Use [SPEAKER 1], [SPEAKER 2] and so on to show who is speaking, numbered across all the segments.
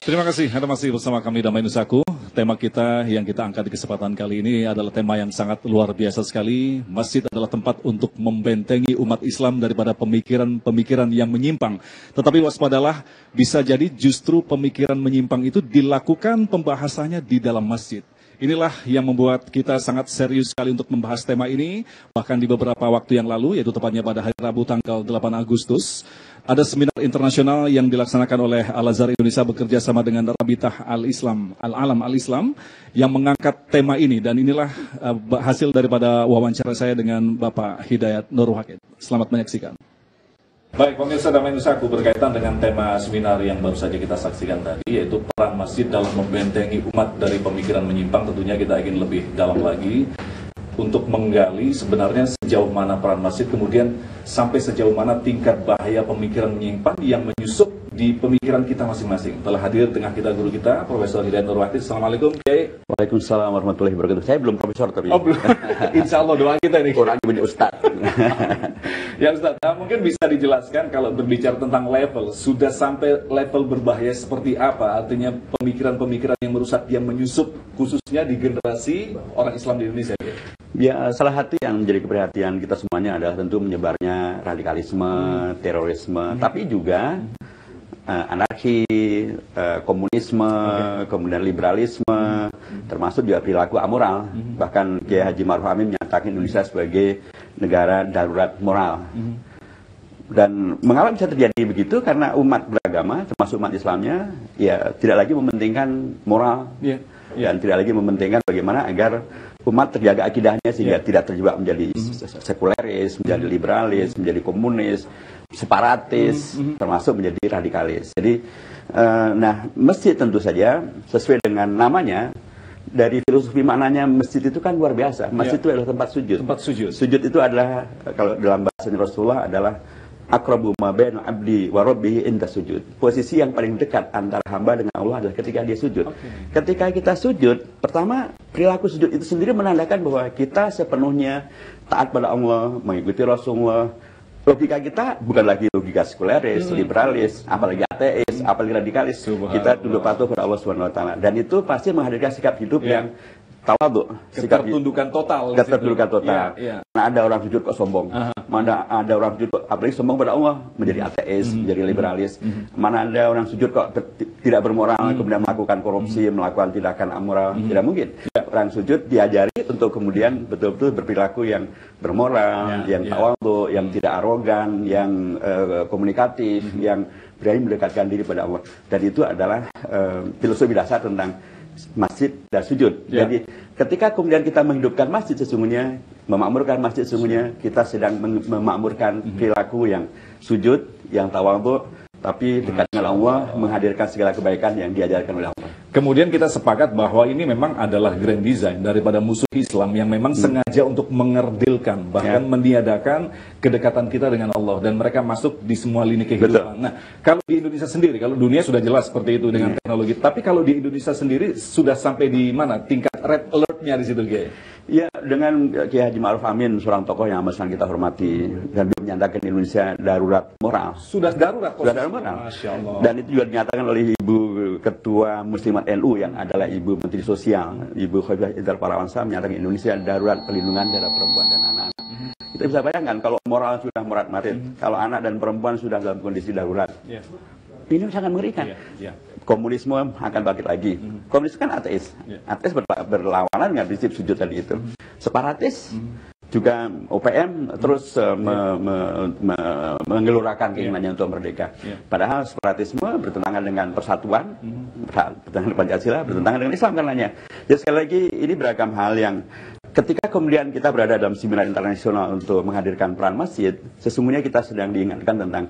[SPEAKER 1] Terima kasih, Anda masih bersama kami Damai Nusaku. Tema kita yang kita angkat di kesempatan kali ini adalah tema yang sangat luar biasa sekali. Masjid adalah tempat untuk membentengi umat Islam daripada pemikiran-pemikiran yang menyimpang. Tetapi waspadalah, bisa jadi justru pemikiran menyimpang itu dilakukan pembahasannya di dalam masjid. Inilah yang membuat kita sangat serius sekali untuk membahas tema ini. Bahkan di beberapa waktu yang lalu, yaitu tepatnya pada hari Rabu tanggal 8 Agustus, ada seminar internasional yang dilaksanakan oleh Al-Azhar Indonesia bekerja sama dengan Rabitah Al-Islam, Al-Alam Al-Islam, yang mengangkat tema ini. Dan inilah hasil daripada wawancara saya dengan Bapak Hidayat Nurul Wahid. Selamat menyaksikan. Baik, pemirsa Damai Nusaku, berkaitan dengan tema seminar yang baru saja kita saksikan tadi, yaitu peran masjid dalam membentengi umat dari pemikiran menyimpang. Tentunya kita ingin lebih dalam lagi untuk menggali sebenarnya sejauh mana peran masjid, kemudian sampai sejauh mana tingkat bahaya pemikiran menyimpang yang menyusup di pemikiran kita masing-masing. Telah hadir tengah kita guru kita, Profesor Hidayat Nurul Wahid. Assalamualaikum, Kiai.
[SPEAKER 2] Waalaikumsalam warahmatullahi wabarakatuh. Saya belum profesor tapi.
[SPEAKER 1] Oh, belum. Insya Allah doa kita ini.
[SPEAKER 2] Kurang punya Ustaz.
[SPEAKER 1] Ya Ustaz, mungkin bisa dijelaskan kalau berbicara tentang level, sudah sampai level berbahaya seperti apa? Artinya pemikiran-pemikiran yang merusak, yang menyusup khususnya di generasi orang Islam di Indonesia.
[SPEAKER 2] Ya, salah satu yang menjadi keperhatian kita semuanya adalah tentu menyebarnya radikalisme, terorisme, tapi juga anarki, komunisme, kemudian liberalisme, termasuk juga perilaku amoral. Bahkan Kiai Haji Ma'ruf Amin menyatakan Indonesia sebagai negara darurat moral. Dan mengapa bisa terjadi begitu? Karena umat beragama, termasuk umat Islamnya, ya tidak lagi mementingkan moral, dan tidak lagi mementingkan bagaimana agar umat terjaga akidahnya sehingga tidak terjebak menjadi sekuleris, menjadi liberalis, menjadi komunis, separatis, termasuk menjadi radikalis. Jadi, nah masjid tentu saja sesuai dengan namanya, dari filosofi maknanya masjid itu kan luar biasa. Masjid itu adalah tempat sujud. Tempat sujud. Sujud itu adalah, kalau dalam bahasa Rasulullah adalah aqrabu ma baina abdi wa rabbihi inda sujud. Posisi yang paling dekat antara hamba dengan Allah adalah ketika dia sujud. Ketika kita sujud, pertama perilaku sujud itu sendiri menandakan bahwa kita sepenuhnya taat pada Allah, mengikuti Rasulullah. Logika kita bukan lagi logika sekuleris, liberalis, apalagi ateis, apalagi radikalis. Kita tunduk patuh pada Allah Subhanahu wa taala. Dan itu pasti menghadirkan sikap hidup yang tawadhu, sikap
[SPEAKER 1] ketertundukan total.
[SPEAKER 2] Ketertundukan total. Mana ada orang sujud kok sombong. Mana ada orang sujud kok apalagi sombong pada Allah, menjadi ateis, menjadi liberalis. Mana ada orang sujud kok tidak bermoral, kemudian melakukan korupsi, melakukan tindakan amoral. Tidak mungkin. Orang sujud diajari untuk kemudian betul-betul berperilaku yang bermoral, yang tawadhu, yang tidak arogan, yang komunikatif, yang berani mendekatkan diri pada Allah. Dan itu adalah filosofi dasar tentang masjid dan sujud. Jadi ketika kemudian kita menghidupkan masjid sesungguhnya, memakmurkan masjid sesungguhnya, kita sedang memakmurkan perilaku yang sujud, yang tawadhu, tapi dekat dengan Allah, menghadirkan segala kebaikan yang diajarkan oleh Allah.
[SPEAKER 1] Kemudian kita sepakat bahwa ini memang adalah grand design daripada musuh Islam yang memang sengaja untuk mengerdilkan, bahkan meniadakan kedekatan kita dengan Allah, dan mereka masuk di semua lini kehidupan. Nah, kalau di Indonesia sendiri, kalau dunia sudah jelas seperti itu dengan teknologi, tapi kalau di Indonesia sendiri sudah sampai di mana tingkat red alert-nya di situ, Kiai?
[SPEAKER 2] Ya, dengan Kiai Haji Ma'ruf Amin, seorang tokoh yang amat sangat kita hormati, dan dia menyatakan Indonesia darurat moral.
[SPEAKER 1] Sudah darurat,
[SPEAKER 2] sudah darurat moral.
[SPEAKER 1] Masya Allah.
[SPEAKER 2] Dan itu juga dinyatakan oleh Ibu Ketua Muslimat NU yang adalah Ibu Menteri Sosial, Ibu Khofifah Indar Parawansa, menyatakan Indonesia darurat perlindungan terhadap perempuan dan anak-anak. Kita bisa bayangkan kalau moral sudah morat-marit, kalau anak dan perempuan sudah dalam kondisi darurat. Ini sangat mengerikan. Komunisme akan bangkit lagi. Komunis kan ateis. Ateis berlawanan dengan prinsip sujud tadi itu. Separatis juga OPM terus menggelurakan keinginannya untuk merdeka. Padahal separatisme bertentangan dengan persatuan, bertentangan dengan Pancasila, bertentangan dengan Islam karenanya. Jadi sekali lagi ini beragam hal yang ketika kemudian kita berada dalam seminar internasional untuk menghadirkan peran masjid, sesungguhnya kita sedang diingatkan tentang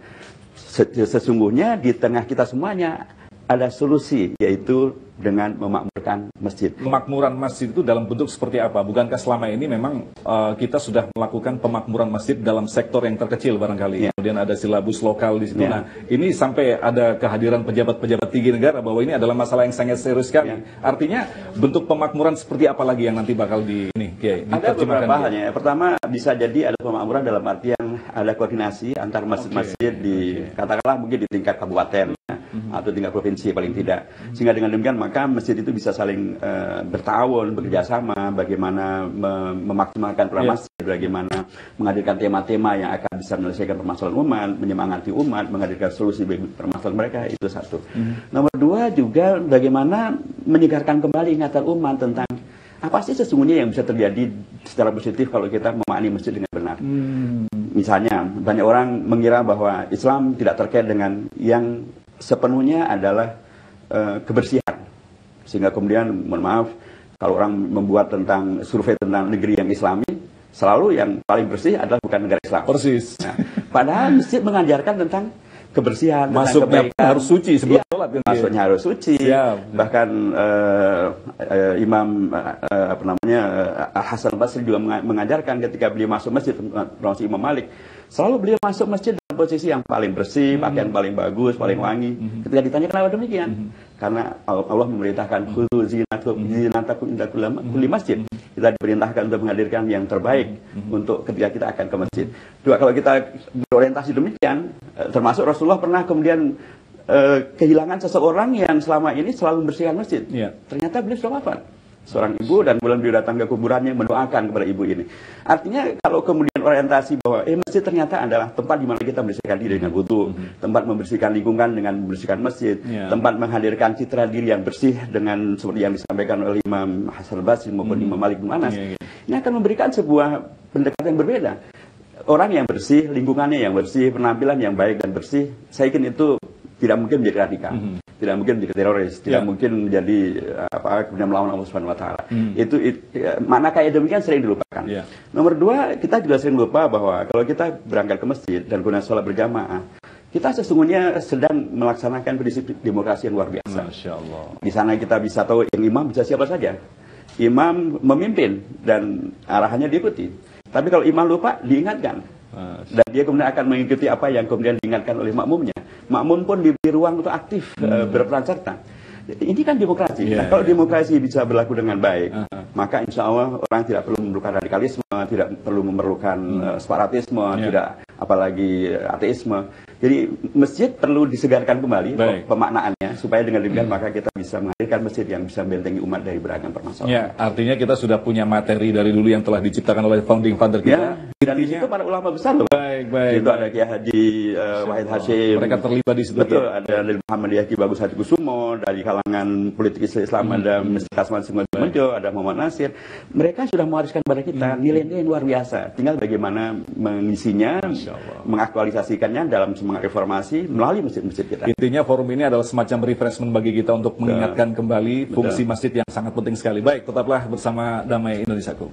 [SPEAKER 2] sesungguhnya di tengah kita semuanya ada solusi, yaitu dengan memakmurkan masjid.
[SPEAKER 1] Pemakmuran masjid itu dalam bentuk seperti apa? Bukankah selama ini memang kita sudah melakukan pemakmuran masjid dalam sektor yang terkecil barangkali? Kemudian ada silabus lokal di situ. Nah, ini sampai ada kehadiran pejabat-pejabat tinggi negara bahwa ini adalah masalah yang sangat serius sekali. Artinya bentuk pemakmuran seperti apa lagi yang nanti bakal
[SPEAKER 2] ada beberapa halnya. Pertama, bisa jadi ada pemakmuran dalam artian ada koordinasi antar masjid-masjid di katakanlah mungkin di tingkat kabupaten. atau tingkat provinsi paling tidak. Sehingga dengan demikian maka masjid itu bisa saling bertahun, bekerja sama, bagaimana memaksimalkan peran masjid, bagaimana menghadirkan tema-tema yang akan bisa menyelesaikan permasalahan umat, menyemangati umat, menghadirkan solusi bagi permasalahan mereka, itu satu. Nomor dua juga bagaimana menyegarkan kembali ingatan umat tentang apa sih sesungguhnya yang bisa terjadi secara positif kalau kita memahami masjid dengan benar. Misalnya, banyak orang mengira bahwa Islam tidak terkait dengan yang sepenuhnya adalah kebersihan. Sehingga kemudian, mohon maaf, kalau orang membuat tentang survei tentang negeri yang Islami, selalu yang paling bersih adalah bukan negara Islam.
[SPEAKER 1] Persis.
[SPEAKER 2] Nah, padahal masjid mengajarkan tentang kebersihan,
[SPEAKER 1] masuknya
[SPEAKER 2] tentang kebaikan.
[SPEAKER 1] Harus suci sebelum sholat.
[SPEAKER 2] Masuknya harus suci. Bahkan Imam Hasan Basri juga mengajarkan ketika beliau masuk masjid, termasuk Imam Malik, selalu beliau masuk masjid dalam posisi yang paling bersih, pakaian paling bagus, paling wangi. Ketika ditanya kenapa demikian, karena Allah memerintahkan khudzu zinatakum inda kulli masjid. Kita diperintahkan untuk menghadirkan yang terbaik untuk ketika kita akan ke masjid. Dua, kalau kita berorientasi demikian, termasuk Rasulullah pernah kemudian kehilangan seseorang yang selama ini selalu membersihkan masjid. Ternyata beliau sudah wafat. Seorang ibu, dan bulan beliau datang ke kuburannya mendoakan kepada ibu ini. Artinya kalau kemudian orientasi bahwa masjid ternyata adalah tempat di mana kita membersihkan diri dengan wudu, tempat membersihkan lingkungan dengan membersihkan masjid, tempat menghadirkan citra diri yang bersih dengan seperti yang disampaikan oleh Imam Hasan Basri maupun Imam Malik bin Anas. Ini akan memberikan sebuah pendekatan yang berbeda. Orang yang bersih, lingkungannya yang bersih, penampilan yang baik dan bersih, saya yakin itu tidak mungkin menjadi radikal, tidak mungkin menjadi teroris, tidak mungkin menjadi kemudian melawan Allah Subhanahu Wa Taala. Itu makna kayak demikian sering dilupakan. Nomor dua, kita juga sering lupa bahwa kalau kita berangkat ke masjid dan guna sholat berjamaah, kita sesungguhnya sedang melaksanakan prinsip demokrasi yang luar biasa.
[SPEAKER 1] Masya Allah.
[SPEAKER 2] Di sana kita bisa tahu yang imam bisa siapa saja. Imam memimpin dan arahannya diikuti. Tapi kalau imam lupa, diingatkan. Dan dia kemudian akan mengikuti apa yang kemudian diingatkan oleh makmumnya. Makmum pun diberi ruang untuk aktif berperan serta. Ini kan demokrasi. Nah, kalau demokrasi bisa berlaku dengan baik, maka insya Allah orang tidak perlu memerlukan radikalisme, tidak perlu memerlukan separatisme, tidak apalagi ateisme. Jadi masjid perlu disegarkan kembali pemaknaannya, supaya dengan demikian maka kita bisa menghadirkan masjid yang bisa membentengi umat dari beragam permasalahan.
[SPEAKER 1] Artinya kita sudah punya materi dari dulu yang telah diciptakan oleh founding father kita.
[SPEAKER 2] Dan di situ para ulama besar loh. Itu ada Kiai Haji Wahid Hashim.
[SPEAKER 1] Mereka terlibat di situ.
[SPEAKER 2] Betul, ada dari Muhammadiyah Ki Bagus Hadi Kusumo, dari kalangan politik Islam ada Mr. Kasman Singodimejo, ada Muhammad Nasir. Mereka sudah mewariskan kepada kita nilai-nilai yang luar biasa. Tinggal bagaimana mengisinya, mengaktualisasikannya dalam semangat reformasi melalui masjid-masjid kita.
[SPEAKER 1] Intinya forum ini adalah semacam refreshment bagi kita untuk mengingatkan kembali fungsi masjid yang sangat penting sekali. Baik, tetaplah bersama Damai Indonesiaku.